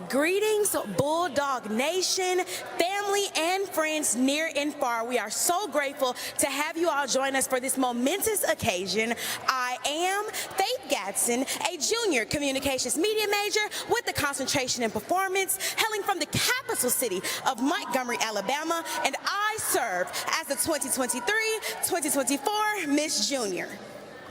Greetings, Bulldog Nation, family and friends near and far. We are so grateful to have you all join us for this momentous occasion. I am Faith Gadsden, a junior communications media major with a concentration in performance, hailing from the capital city of Montgomery, Alabama, and I serve as the 2023-2024 Miss Junior.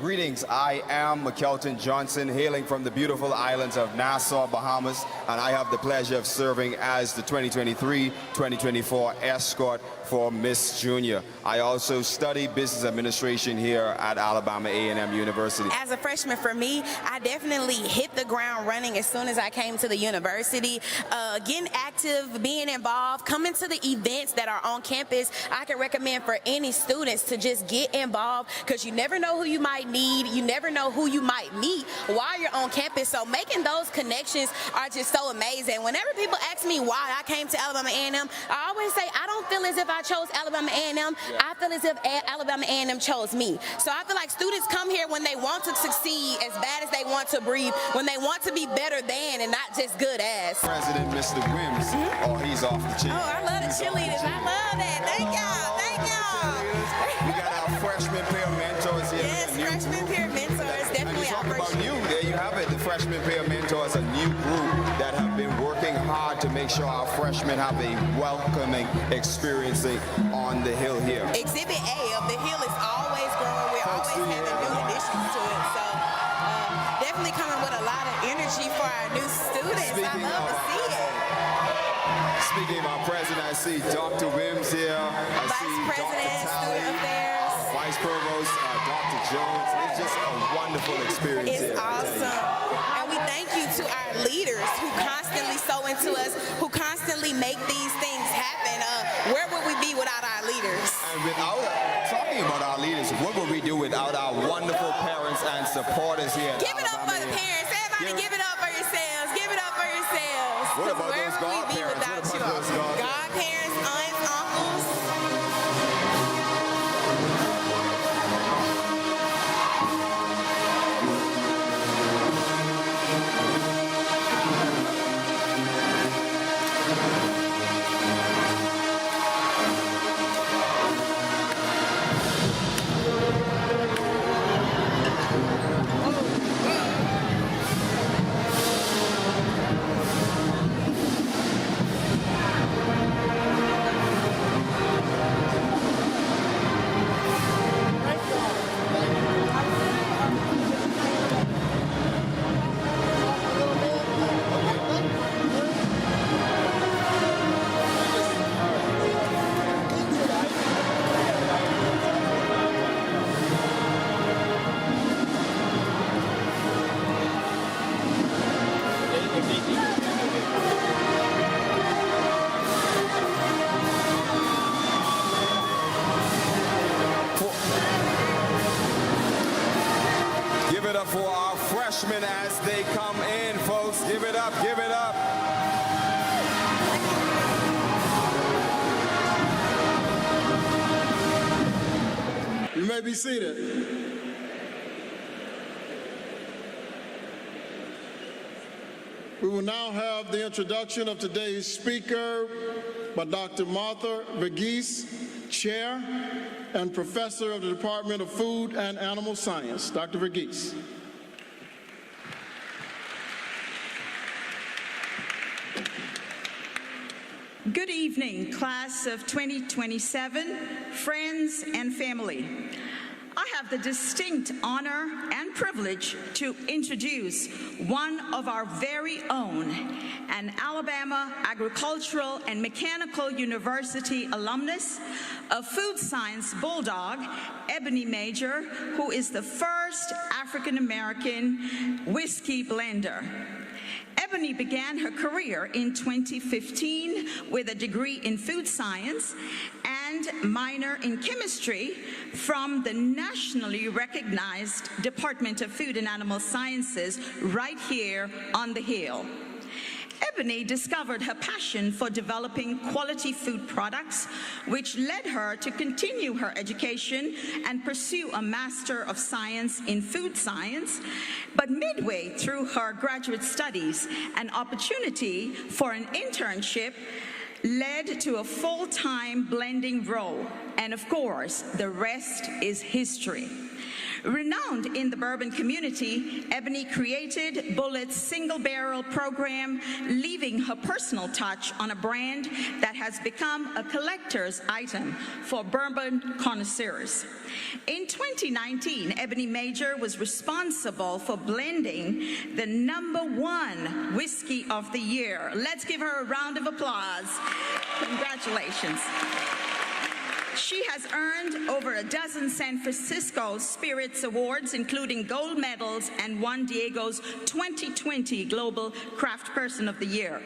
Greetings, I am McKelton Johnson, hailing from the beautiful islands of Nassau, Bahamas, and I have the pleasure of serving as the 2023-2024 escort for Miss Junior. I also study business administration here at Alabama A&M University. As a freshman, for me, I definitely hit the ground running as soon as I came to the university. Getting active, being involved, coming to the events that are on campus, I can recommend for any students to just get involved because you never know who you might need, you never know who you might meet while you're on campus. So making those connections are just so amazing. Whenever people ask me why I came to Alabama A&M, I always say I don't feel as if I chose Alabama A&M. I feel as if Alabama A&M chose me. So I feel like students come here when they want to succeed as bad as they want to breathe, when they want to be better than and not just good as. President Mr. Wims, he's off the chair. Oh, I love the cheerleaders. I love that. Thank y'all. Thank y'all. We got our freshman peer mentors here. Yes, freshman peer mentors, definitely our freshman. There you have it. The freshman peer mentors, a new group that have been working hard to make sure our freshmen have a welcoming experience on the hill here. Exhibit A of the hill is always growing. We're always having new additions to it. So definitely coming with a lot of energy for our new students. I love to see it. Speaking of our president, I see Dr. Wims here. Vice President, Student Affairs. Vice Provost, Dr. Jones. It's just a wonderful experience here. It's awesome. And we thank you to our leaders who constantly sow into us, who constantly make these things happen. Where would we be without our leaders? And talking about our leaders, what would we do without our wonderful parents and supporters here? Give it up for the parents. Everybody give it up for yourselves. Give it up for yourselves. What about those godparents? Godparents, aunts, uncles. Give it up for our freshmen as they come in, folks. Give it up, give it up. You may be seated. We will now have the introduction of today's speaker by Dr. Martha Verghese, Chair and Professor of the Department of Food and Animal Science. Dr. Verghese. Good evening, class of 2027, friends and family. I have the distinct honor and privilege to introduce one of our very own, an Alabama Agricultural and Mechanical University alumnus, a food science bulldog, Ebony Major, who is the first African-American whiskey blender. Ebony began her career in 2015 with a degree in food science and minor in chemistry from the nationally recognized Department of Food and Animal Sciences right here on the Hill. Ebony discovered her passion for developing quality food products, which led her to continue her education and pursue a Master of Science in Food Science. But midway through her graduate studies, an opportunity for an internship led to a full-time blending role. And of course, the rest is history. Renowned in the bourbon community, Ebony created Bulleit's single barrel program, leaving her personal touch on a brand that has become a collector's item for bourbon connoisseurs. In 2019, Ebony Major was responsible for blending the #1 whiskey of the year. Let's give her a round of applause. Congratulations. She has earned over a dozen San Francisco Spirits Awards, including gold medals, and won Diego's 2020 Global Craft Person of the Year.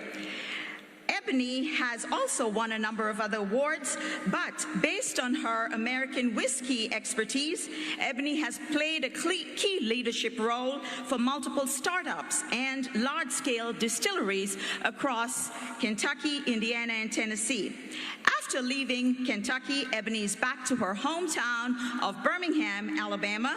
Ebony has also won a number of other awards, but based on her American whiskey expertise, Ebony has played a key leadership role for multiple startups and large-scale distilleries across Kentucky, Indiana, and Tennessee. After leaving Kentucky, Ebony is back to her hometown of Birmingham, Alabama,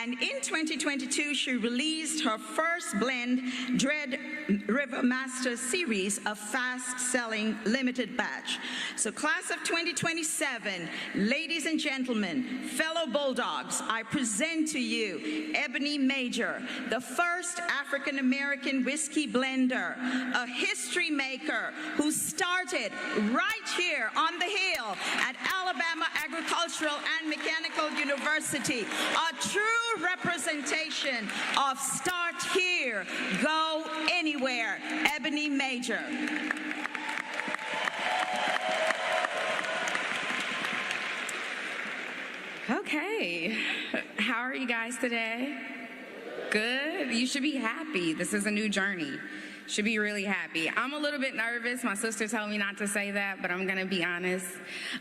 and in 2022, she released her first blend, Dread River Master Series, a fast-selling limited batch. So class of 2027, ladies and gentlemen, fellow Bulldogs, I present to you Ebony Major, the first African-American whiskey blender, a history maker who started right here on the Hill at Alabama Agricultural and Mechanical University, a true representation of start here, go anywhere, Ebony Major. Okay, how are you guys today? Good? You should be happy. This is a new journey. Should be really happy. I'm a little bit nervous. My sister told me not to say that, but I'm gonna be honest.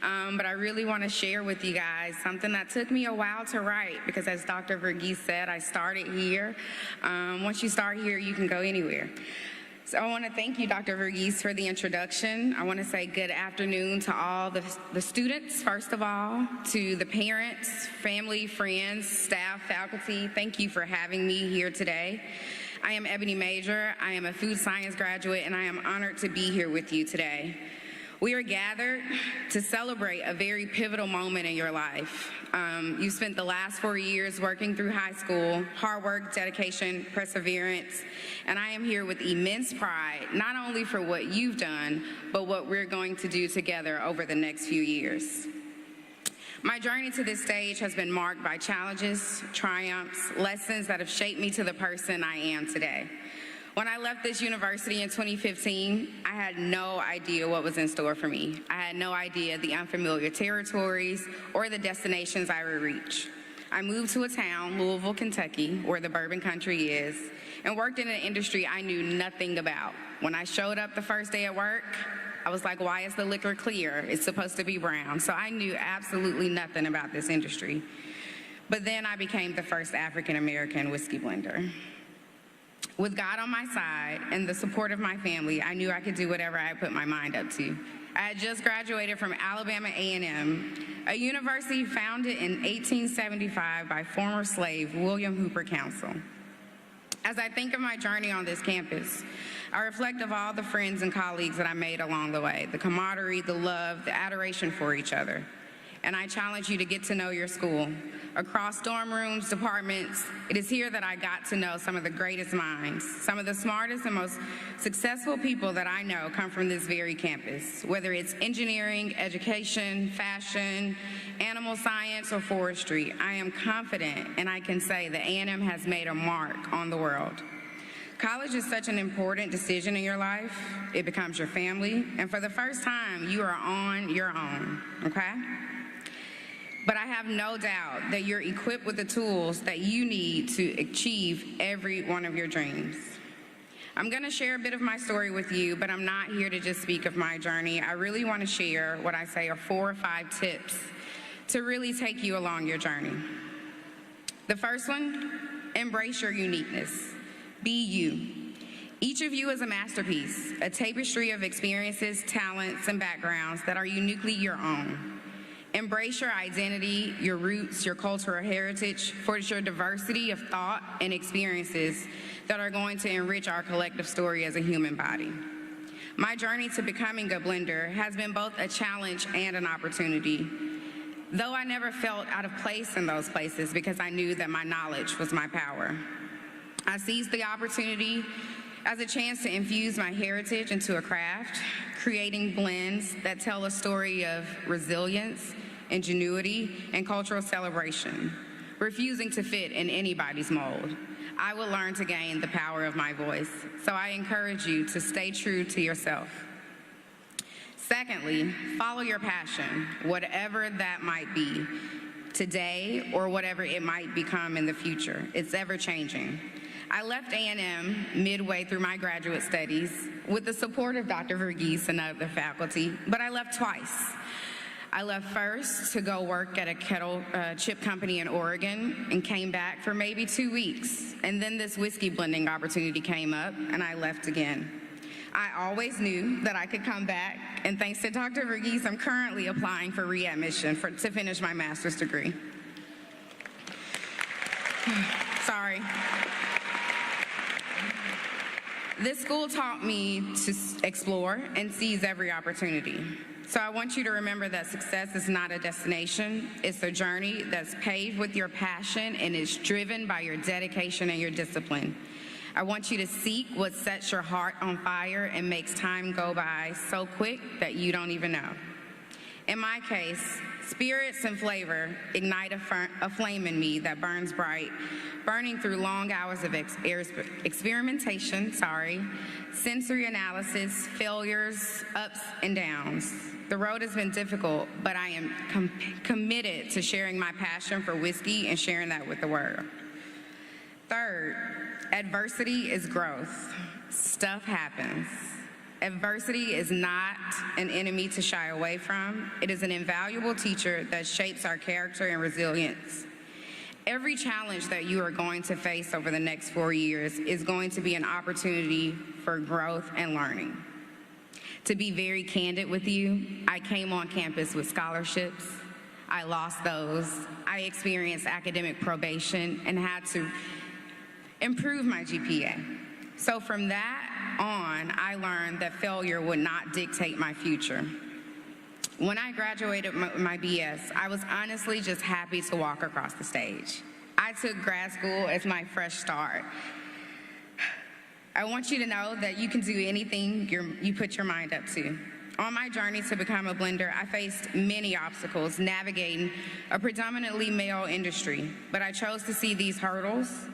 But I really wanna share with you guys something that took me a while to write, because as Dr. Verghese said, I started here. Once you start here, you can go anywhere. So I want to thank you, Dr. Verghese, for the introduction. I want to say good afternoon to all the students, first of all, to the parents, family, friends, staff, faculty. Thank you for having me here today. I am Ebony Major. I am a food science graduate, and I am honored to be here with you today. We are gathered to celebrate a very pivotal moment in your life. You spent the last 4 years working through high school, hard work, dedication, perseverance, and I am here with immense pride, not only for what you've done, but what we're going to do together over the next few years. My journey to this stage has been marked by challenges, triumphs, lessons that have shaped me to the person I am today. When I left this university in 2015, I had no idea what was in store for me. I had no idea the unfamiliar territories or the destinations I would reach. I moved to a town, Louisville, Kentucky, where the bourbon country is, and worked in an industry I knew nothing about. When I showed up the first day at work, I was like, why is the liquor clear? It's supposed to be brown. So I knew absolutely nothing about this industry. But then I became the first African-American whiskey blender. With God on my side and the support of my family, I knew I could do whatever I put my mind up to. I had just graduated from Alabama A&M, a university founded in 1875 by former slave William Hooper Council. As I think of my journey on this campus, I reflect of all the friends and colleagues that I made along the way, the camaraderie, the love, the adoration for each other. And I challenge you to get to know your school. Across dorm rooms, departments, it is here that I got to know some of the greatest minds. Some of the smartest and most successful people that I know come from this very campus, whether it's engineering, education, fashion, animal science, or forestry. I am confident, and I can say that A&M has made a mark on the world. College is such an important decision in your life. It becomes your family, and for the first time, you are on your own, okay? But I have no doubt that you're equipped with the tools that you need to achieve every one of your dreams. I'm gonna share a bit of my story with you, but I'm not here to just speak of my journey. I really wanna share what I say are 4 or 5 tips to really take you along your journey. The first one, embrace your uniqueness. Be you. Each of you is a masterpiece, a tapestry of experiences, talents, and backgrounds that are uniquely your own. Embrace your identity, your roots, your cultural heritage, for it's your diversity of thought and experiences that are going to enrich our collective story as a human body. My journey to becoming a blender has been both a challenge and an opportunity, though I never felt out of place in those places because I knew that my knowledge was my power. I seized the opportunity as a chance to infuse my heritage into a craft, creating blends that tell a story of resilience, ingenuity, and cultural celebration, refusing to fit in anybody's mold. I will learn to gain the power of my voice, so I encourage you to stay true to yourself. Secondly, follow your passion, whatever that might be, today or whatever it might become in the future. It's ever-changing. I left A&M midway through my graduate studies with the support of Dr. Verghese and other faculty, but I left twice. I left first to go work at a kettle chip company in Oregon and came back for maybe 2 weeks. And then this whiskey blending opportunity came up and I left again. I always knew that I could come back, and thanks to Dr. Verghese, I'm currently applying for readmission to finish my master's degree. Sorry. This school taught me to explore and seize every opportunity. So I want you to remember that success is not a destination. It's a journey that's paved with your passion and is driven by your dedication and your discipline. I want you to seek what sets your heart on fire and makes time go by so quick that you don't even know. In my case, spirits and flavor ignite a flame in me that burns bright, burning through long hours of experimentation, sensory analysis, failures, ups and downs. The road has been difficult, but I am committed to sharing my passion for whiskey and sharing that with the world. Third, adversity is growth. Stuff happens. Adversity is not an enemy to shy away from. It is an invaluable teacher that shapes our character and resilience. Every challenge that you are going to face over the next 4 years is going to be an opportunity for growth and learning. To be very candid with you, I came on campus with scholarships. I lost those. I experienced academic probation and had to improve my GPA. So from that on, I learned that failure would not dictate my future. When I graduated my BS, I was honestly just happy to walk across the stage. I took grad school as my fresh start. I want you to know that you can do anything you put your mind up to. On my journey to become a blender, I faced many obstacles navigating a predominantly male industry, but I chose to see these hurdles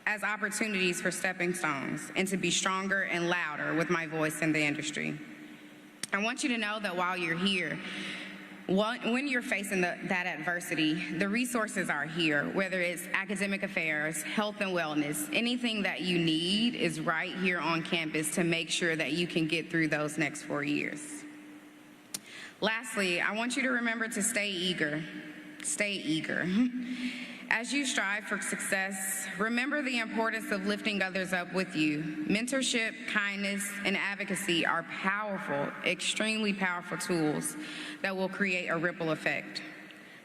as opportunities for stepping stones and to be stronger and louder with my voice in the industry. I want you to know that while you're here, when you're facing that adversity, the resources are here, whether it's academic affairs, health and wellness, anything that you need is right here on campus to make sure that you can get through those next 4 years. Lastly, I want you to remember to stay eager. Stay eager. As you strive for success, remember the importance of lifting others up with you. Mentorship, kindness, and advocacy are powerful, extremely powerful tools that will create a ripple effect.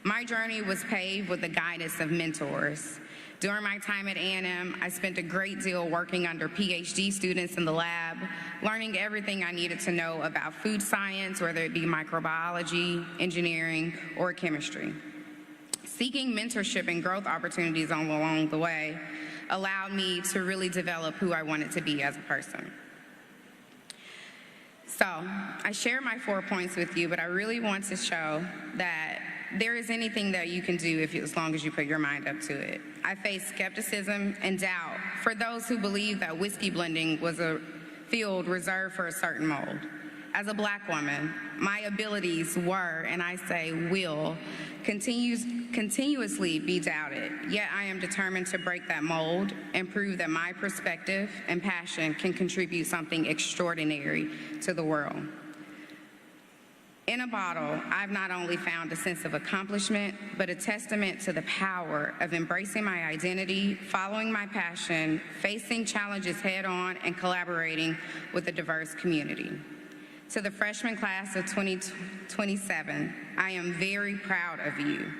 My journey was paved with the guidance of mentors. During my time at A&M, I spent a great deal working under PhD students in the lab, learning everything I needed to know about food science, whether it be microbiology, engineering, or chemistry. Seeking mentorship and growth opportunities along the way allowed me to really develop who I wanted to be as a person. So I share my 4 points with you, but I really want to show that there is anything that you can do as long as you put your mind up to it. I faced skepticism and doubt for those who believe that whiskey blending was a field reserved for a certain mold. As a Black woman, my abilities were, and I say will, continuously be doubted. Yet I am determined to break that mold and prove that my perspective and passion can contribute something extraordinary to the world. In a bottle, I've not only found a sense of accomplishment, but a testament to the power of embracing my identity, following my passion, facing challenges head-on, and collaborating with a diverse community. To the freshman class of 2027, I am very proud of you.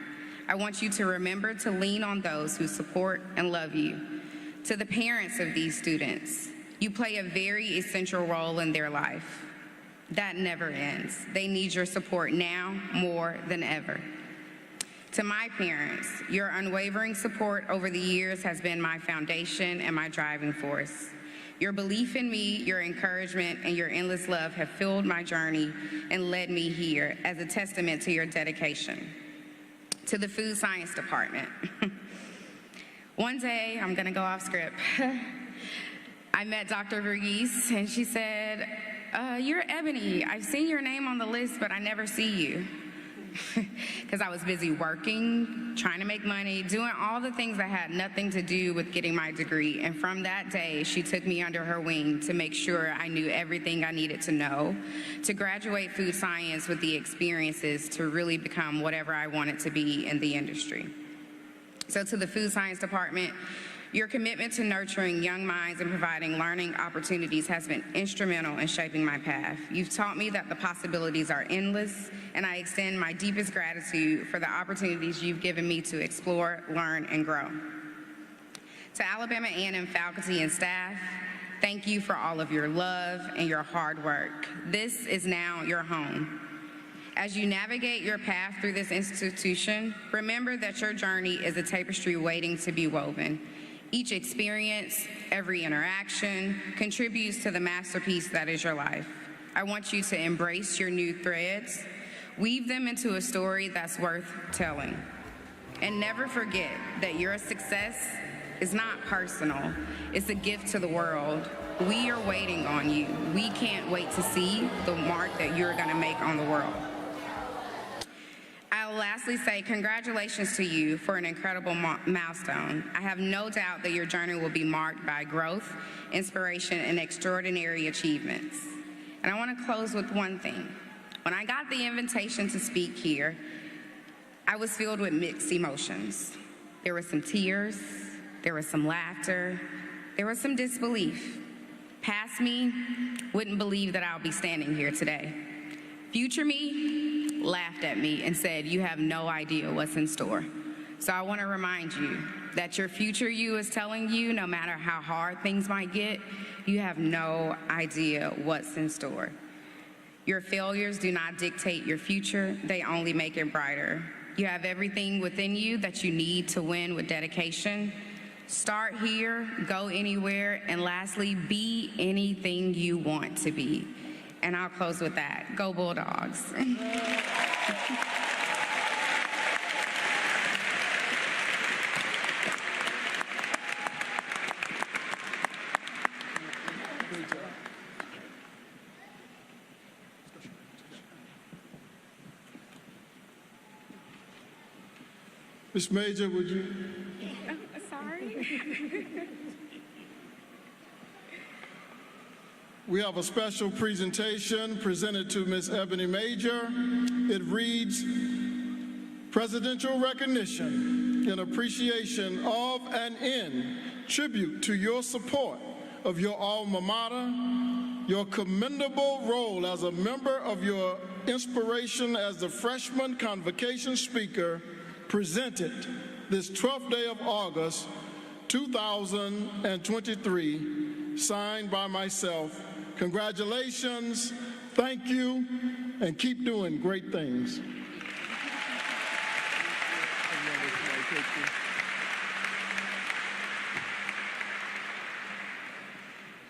I want you to remember to lean on those who support and love you. To the parents of these students, you play a very essential role in their life. That never ends. They need your support now more than ever. To my parents, your unwavering support over the years has been my foundation and my driving force. Your belief in me, your encouragement, and your endless love have fueled my journey and led me here as a testament to your dedication. To the food science department. One day, I'm gonna go off script. I met Dr. Verghese and she said, you're Ebony. I've seen your name on the list, but I never see you. Because I was busy working, trying to make money, doing all the things that had nothing to do with getting my degree. And from that day, she took me under her wing to make sure I knew everything I needed to know, to graduate food science with the experiences to really become whatever I wanted to be in the industry. So to the food science department, your commitment to nurturing young minds and providing learning opportunities has been instrumental in shaping my path. You've taught me that the possibilities are endless, and I extend my deepest gratitude for the opportunities you've given me to explore, learn, and grow. To Alabama A&M faculty and staff, thank you for all of your love and your hard work. This is now your home. As you navigate your path through this institution, remember that your journey is a tapestry waiting to be woven. Each experience, every interaction, contributes to the masterpiece that is your life. I want you to embrace your new threads, weave them into a story that's worth telling. And never forget that your success is not personal, it's a gift to the world. We are waiting on you. We can't wait to see the mark that you're gonna make on the world. I'll lastly say congratulations to you for an incredible milestone. I have no doubt that your journey will be marked by growth, inspiration, and extraordinary achievements. And I want to close with one thing. When I got the invitation to speak here, I was filled with mixed emotions. There were some tears, there was some laughter, there was some disbelief. Past me wouldn't believe that I'll be standing here today. Future me laughed at me and said, you have no idea what's in store. So I want to remind you that your future you is telling you, no matter how hard things might get, you have no idea what's in store. Your failures do not dictate your future, they only make it brighter. You have everything within you that you need to win with dedication. Start here, go anywhere, and lastly, be anything you want to be. And I'll close with that. Go Bulldogs. Ms. Major, would you? Sorry. We have a special presentation presented to Ms. Ebony Major. It reads, Presidential Recognition in Appreciation of and in Tribute to your support of your alma mater, your commendable role as a member of your inspiration as the freshman Convocation speaker presented this 12th day of August, 2023, signed by myself. Congratulations, thank you, and keep doing great things.